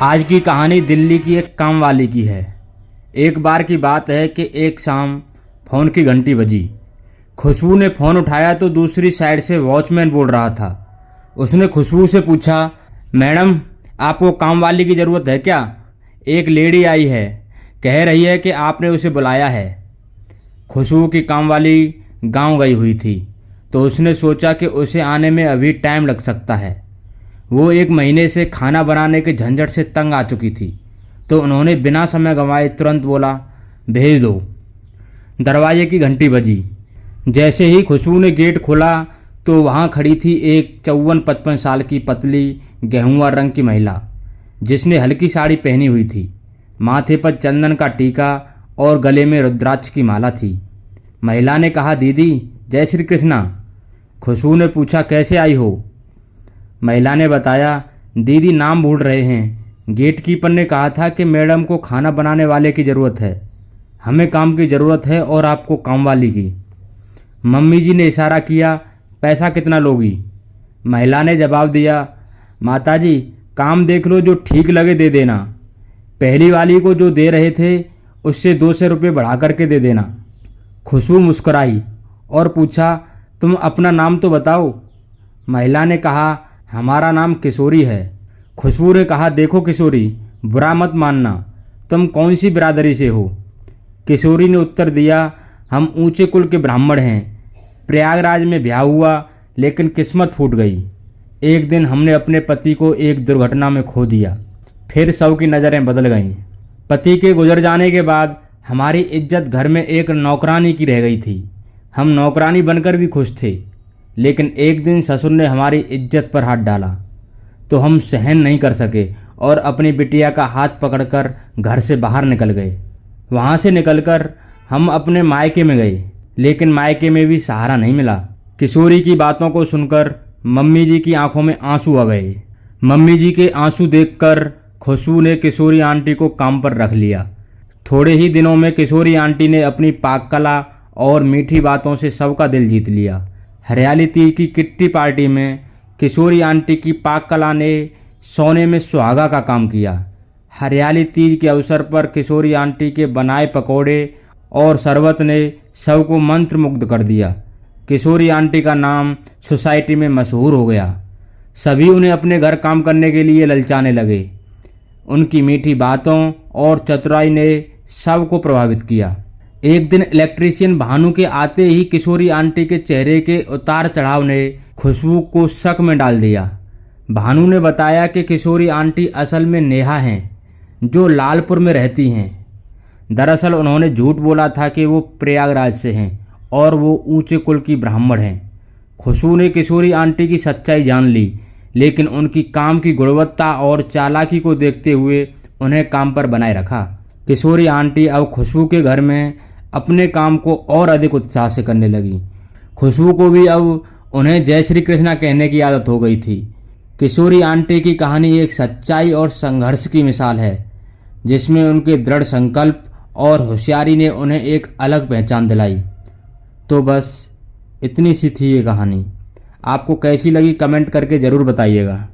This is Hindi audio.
आज की कहानी दिल्ली की एक काम वाली की है। एक बार की बात है कि एक शाम फ़ोन की घंटी बजी। खुशबू ने फ़ोन उठाया तो दूसरी साइड से वॉचमैन बोल रहा था। उसने खुशबू से पूछा, मैडम आपको काम वाली की ज़रूरत है क्या? एक लेडी आई है, कह रही है कि आपने उसे बुलाया है। खुशबू की काम वाली गांव गई हुई थी तो उसने सोचा कि उसे आने में अभी टाइम लग सकता है। वो 1 महीने से खाना बनाने के झंझट से तंग आ चुकी थी, तो उन्होंने बिना समय गंवाए तुरंत बोला, भेज दो। दरवाजे की घंटी बजी। जैसे ही खुशबू ने गेट खोला तो वहाँ खड़ी थी एक 54-55 साल की पतली गेहुआ रंग की महिला, जिसने हल्की साड़ी पहनी हुई थी। माथे पर चंदन का टीका और गले में रुद्राक्ष की माला थी। महिला ने कहा, दीदी जय श्री कृष्णा। खुशबू ने पूछा, कैसे आई हो? महिला ने बताया, दीदी नाम भूल रहे हैं। गेट कीपर ने कहा था कि मैडम को खाना बनाने वाले की ज़रूरत है। हमें काम की ज़रूरत है और आपको काम वाली की। मम्मी जी ने इशारा किया, पैसा कितना लोगी? महिला ने जवाब दिया, माताजी काम देख लो, जो ठीक लगे दे देना। पहली वाली को जो दे रहे थे उससे 200 रुपये बढ़ा करके दे देना। खुशबू मुस्कुराई और पूछा, तुम अपना नाम तो बताओ। महिला ने कहा, हमारा नाम किशोरी है। खुशबू ने कहा, देखो किशोरी, बुरा मत मानना, तुम कौन सी बिरादरी से हो? किशोरी ने उत्तर दिया, हम ऊंचे कुल के ब्राह्मण हैं। प्रयागराज में ब्याह हुआ लेकिन किस्मत फूट गई। एक दिन हमने अपने पति को एक दुर्घटना में खो दिया, फिर सब की नज़रें बदल गईं। पति के गुजर जाने के बाद हमारी इज्जत घर में एक नौकरानी की रह गई थी। हम नौकरानी बनकर भी खुश थे, लेकिन एक दिन ससुर ने हमारी इज्जत पर हाथ डाला तो हम सहन नहीं कर सके और अपनी बिटिया का हाथ पकड़कर घर से बाहर निकल गए। वहाँ से निकलकर हम अपने मायके में गए, लेकिन मायके में भी सहारा नहीं मिला। किशोरी की बातों को सुनकर मम्मी जी की आंखों में आंसू आ गए। मम्मी जी के आंसू देखकर खुशबू ने किशोरी आंटी को काम पर रख लिया। थोड़े ही दिनों में किशोरी आंटी ने अपनी पाक कला और मीठी बातों से सबका दिल जीत लिया। हरियाली तीज की किट्टी पार्टी में किशोरी आंटी की पाक कला ने सोने में सुहागा का काम किया। हरियाली तीज के अवसर पर किशोरी आंटी के बनाए पकौड़े और शरबत ने सबको मंत्रमुग्ध कर दिया। किशोरी आंटी का नाम सोसाइटी में मशहूर हो गया। सभी उन्हें अपने घर काम करने के लिए ललचाने लगे। उनकी मीठी बातों और चतुराई ने सबको प्रभावित किया। एक दिन इलेक्ट्रीशियन भानु के आते ही किशोरी आंटी के चेहरे के उतार चढ़ाव ने खुशबू को शक में डाल दिया। भानु ने बताया कि किशोरी आंटी असल में नेहा हैं, जो लालपुर में रहती हैं। दरअसल उन्होंने झूठ बोला था कि वो प्रयागराज से हैं और वो ऊंचे कुल की ब्राह्मण हैं। खुशबू ने किशोरी आंटी की सच्चाई जान ली, लेकिन उनकी काम की गुणवत्ता और चालाकी को देखते हुए उन्हें काम पर बनाए रखा। किशोरी आंटी अब खुशबू के घर में अपने काम को और अधिक उत्साह से करने लगी। खुशबू को भी अब उन्हें जय श्री कृष्णा कहने की आदत हो गई थी। किशोरी आंटी की कहानी एक सच्चाई और संघर्ष की मिसाल है, जिसमें उनके दृढ़ संकल्प और होशियारी ने उन्हें एक अलग पहचान दिलाई। तो बस इतनी सी थी ये कहानी। आपको कैसी लगी कमेंट करके ज़रूर बताइएगा।